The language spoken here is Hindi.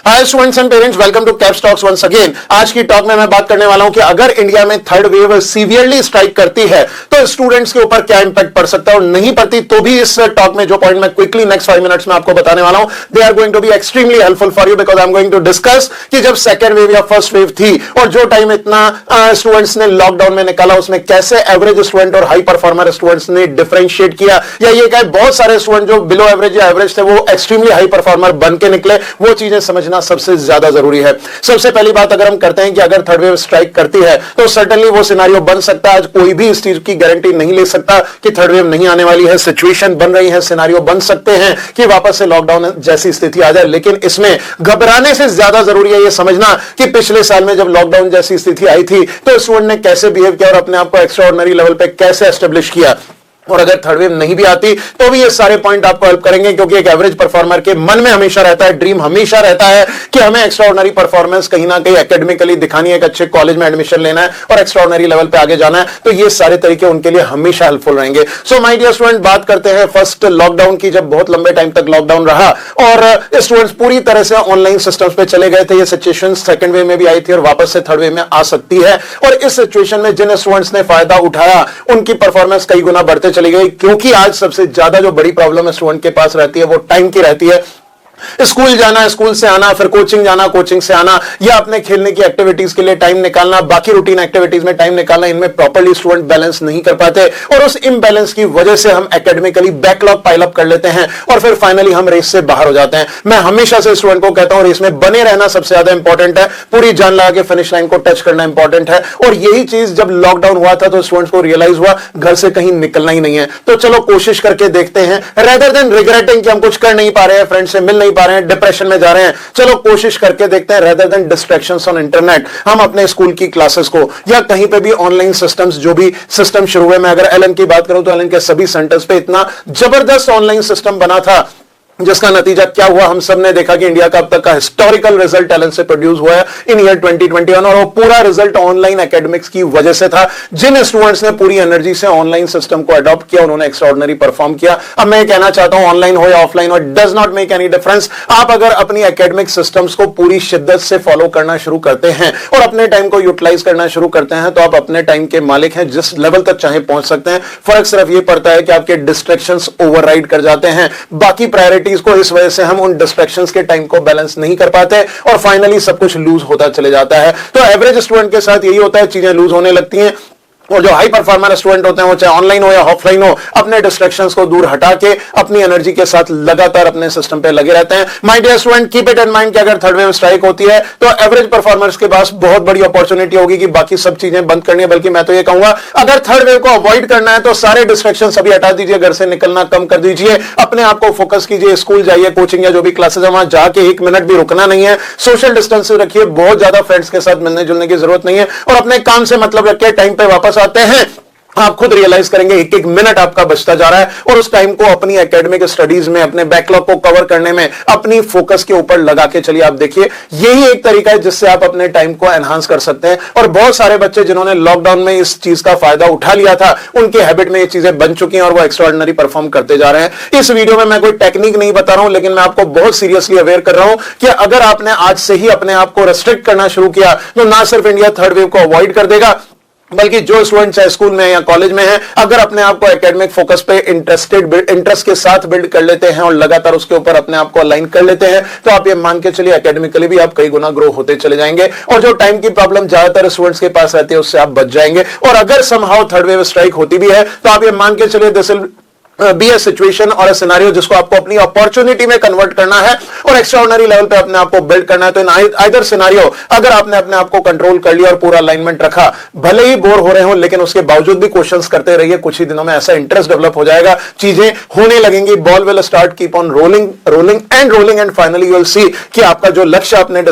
Hi students and parents, welcome to Caps Talks once again. आज की टॉक में मैं बात करने वाला हूं कि अगर इंडिया में थर्ड वेव सीवियरली स्ट्राइक करती है तो स्टूडेंट्स के ऊपर क्या इंपैक्ट पड़ सकता है, और नहीं पड़ती तो भी इस टॉक में जो पॉइंट मैं क्विकली नेक्स्ट 5 मिनट्स में आपको बताने वाला हूं, they are going to be extremely helpful for you, because I am going to discuss कि जब सेकंड वेव या फर्स्ट वेव थी और जो टाइम इतना स्टूडेंट्स ने लॉकडाउन में निकाला, उसमें कैसे एवरेज स्टूडेंट और हाई परफॉर्मर स्टूडेंट्स ने डिफरेंशिएट किया, या ये कहे बहुत सारे स्टूडेंट जो बिलो एवरेज या एवरेज थे वो एक्सट्रीमली हाई परफॉर्मर बन के निकले। वो चीजें समझना सबसे ज्यादा जरूरी है। सबसे पहली बात अगर हम करते हैं कि अगर थर्ड वेव स्ट्राइक करती है तो सर्टेनली वो सिनेरियो बन सकता है। आज कोई भी इस चीज की गारंटी नहीं ले सकता कि थर्ड वेव नहीं आने वाली है। सिचुएशन बन रही है, सिनेरियो बन सकते हैं कि वापस से लॉकडाउन जैसी स्थिति आ जाए, लेकिन इसमें घबराने से ज्यादा जरूरी है ये समझना कि पिछले साल में जब लॉकडाउन जैसी स्थिति आई थी तो स्टूडेंट ने कैसे बिहेव किया और अपने आप को एक्स्ट्राऑर्डिनरी लेवल पे कैसे एस्टेब्लिश किया। और अगर थर्ड वेव नहीं भी आती तो भी ये सारे पॉइंट आपको हेल्प करेंगे, क्योंकि एक एवरेज परफॉर्मर के मन में हमेशा रहता है, ड्रीम हमेशा रहता है कि हमें एक्स्ट्राऑर्डिनरी परफॉर्मेंस कहीं ना कहीं एकेडमिकली दिखानी है, एक अच्छे कॉलेज में एडमिशन लेना है और एक्स्ट्राऑर्डिनरी लेवल पे आगे जाना है। तो ये सारे तरीके उनके लिए हमेशा हेल्पफुल रहेंगे। सो माय डियर स्टूडेंट, बात करते हैं फर्स्ट लॉकडाउन की। जब बहुत लंबे टाइम तक लॉकडाउन रहा और स्टूडेंट्स पूरी तरह से ऑनलाइन सिस्टम्स पे चले गए थे, ये सिचुएशन सेकंड वेव में भी आई थी और वापस से थर्ड वेव में आ सकती है। और इस सिचुएशन में जिन स्टूडेंट्स ने फायदा उठाया उनकी परफॉर्मेंस कई गुना बढ़ते चली गई, क्योंकि आज सबसे ज्यादा जो बड़ी प्रॉब्लम स्टूडेंट के पास रहती है वो टाइम की रहती है। स्कूल जाना, स्कूल से आना, फिर कोचिंग जाना, कोचिंग से आना, या अपने खेलने की एक्टिविटीज के लिए टाइम निकालना, बाकी रूटीन एक्टिविटीज में टाइम निकालना, इनमें प्रॉपर्ली स्टूडेंट बैलेंस नहीं कर पाते और उस इम्बैलेंस की वजह से हम एकेडमिकली बैकलॉग पाइल अप कर लेते हैं और फिर फाइनली हम रेस से बाहर हो जाते हैं। मैं हमेशा से स्टूडेंट को कहता हूं रेस में बने रहना सबसे ज्यादा इंपॉर्टेंट है, पूरी जान लगा के फिनिश लाइन को टच करना इंपॉर्टेंट है। और यही चीज जब लॉकडाउन हुआ था तो स्टूडेंट्स को रियलाइज हुआ घर से कहीं निकलना ही नहीं है। तो चलो कोशिश करके देखते हैं, रेदर देन रिग्रेटिंग कि हम कुछ कर नहीं पा रहे हैं, फ्रेंड से मिल नहीं पा रहे हैं, डिप्रेशन में जा रहे हैं, चलो कोशिश करके देखते हैं rather than distractions on internet हम अपने स्कूल की क्लासेस को या कहीं पे भी ऑनलाइन सिस्टम्स, जो भी सिस्टम शुरू हुए, मैं अगर एलन की बात करूं तो एलन के सभी सेंटर्स पे इतना जबरदस्त ऑनलाइन सिस्टम बना था जिसका नतीजा क्या हुआ हम सब ने देखा कि इंडिया का अब तक का हिस्टोरिकल रिजल्ट एलन से प्रोड्यूस हुआ है इन ईयर 2021, और वो पूरा रिजल्ट ऑनलाइन एकेडमिक्स की वजह से था। जिन स्टूडेंट्स ने पूरी एनर्जी से ऑनलाइन सिस्टम को अडॉप्ट किया उन्होंने एक्स्ट्राऑर्डिनरी परफॉर्म किया। अब मैं कहना चाहता हूं ऑनलाइन हो या ऑफलाइन हो, does not make any difference. आप अगर अपनी एकेडमिक सिस्टम्स को पूरी शिद्दत से फॉलो करना शुरू करते हैं और अपने टाइम को यूटिलाइज करना शुरू करते हैं तो आप अपने टाइम के मालिक हैं, जिस लेवल तक चाहे पहुंच सकते हैं। फर्क सिर्फ ये पड़ता है कि आपके डिस्ट्रैक्शंस ओवरराइड कर जाते हैं बाकी प्रायोरिटीज को, इस वजह से हम उन डिस्ट्रैक्शंस के टाइम को बैलेंस नहीं कर पाते और फाइनली सब कुछ लूज होता चले जाता है। तो एवरेज स्टूडेंट के साथ यही होता है, चीजें लूज होने लगती हैं। और जो हाई परफॉर्मर स्टूडेंट होते हैं वो चाहे ऑनलाइन हो या ऑफलाइन हो, अपने डिस्ट्रैक्शंस को दूर हटा के अपनी एनर्जी के साथ लगातार अपने सिस्टम पे लगे रहते हैं। My dear student, keep it in mind कि अगर थर्ड वेव स्ट्राइक होती है तो एवरेज परफॉर्मर्स के पास बहुत बड़ी अपॉर्चुनिटी होगी कि बाकी सब चीजें बंद करनी है। बल्कि मैं तो ये कहूंगा अगर थर्ड वेव को अवॉइड करना है तो सारे डिस्ट्रैक्शन सभी हटा दीजिए, घर से निकलना कम कर दीजिए, अपने आप को फोकस कीजिए, स्कूल जाइए, कोचिंग या जो भी क्लासेस है वहां जाके 1 मिनट भी रुकना नहीं है, सोशल डिस्टेंस रखिए, बहुत ज्यादा फ्रेंड्स के साथ मिलने जुलने की जरूरत नहीं है और अपने काम से मतलब रखिए। टाइम पे वापस आते हैं, आप खुद रियलाइज करेंगे एक एक मिनट आपका बचता जा रहा है और उस टाइम को अपनी एकेडमिक स्टडीज में, अपने बैकलॉग को कवर करने में, अपनी फोकस के ऊपर लगा के चलिए। आप देखिए यही एक तरीका है जिससे आप अपने टाइम को एनहांस कर सकते हैं। और बहुत सारे बच्चे जिन्होंने लॉकडाउन में इस चीज का फायदा उठा लिया था, उनके हैबिट में ये चीजें बन चुकी हैं और वो एक्स्ट्राऑर्डिनरी परफॉर्म करते जा रहे हैं। इस वीडियो में मैं कोई टेक्निक नहीं बता रहा हूं, लेकिन मैं आपको बहुत सीरियसली अवेयर कर रहा हूं कि अगर आपने आज से ही अपने आप को रेस्ट्रिक्ट करना शुरू किया तो ना सिर्फ इंडिया थर्ड वेव को अवॉइड कर देगा, बल्कि जो स्टूडेंट चाहे स्कूल में या कॉलेज में है, अगर अपने आप को एकेडमिक फोकस पे इंटरेस्ट के साथ बिल्ड कर लेते हैं और लगातार उसके ऊपर अपने आप को अलाइन कर लेते हैं तो आप ये मान के चलिए एकेडमिकली भी आप कई गुना ग्रो होते चले जाएंगे और जो टाइम की प्रॉब्लम ज्यादातर स्टूडेंट्स के पास रहती है उससे आप बच जाएंगे। और अगर समहाउ थर्ड वेव स्ट्राइक होती भी है तो आप ये मान के चलिए this will be A situation और सिनेरियो जिसको आपको अपनी अपॉर्चुनिटी में कन्वर्ट करना है और एक्स्ट्राऑर्डिनरी लेवल पे अपने आप को बिल्ड करना है। तो इन आइदर सिनेरियो अगर आपने अपने आप को कंट्रोल कर लिया और पूरा अलाइनमेंट रखा, भले ही बोर हो रहे हो लेकिन उसके बावजूद भी क्वेश्चंस करते रहिए, कुछ ही दिनों में ऐसा इंटरेस्ट डेवलप हो जाएगा, चीजें होने लगेंगी, ball will start keep on rolling rolling and finally you will see कि आपका जो लक्ष्य आपने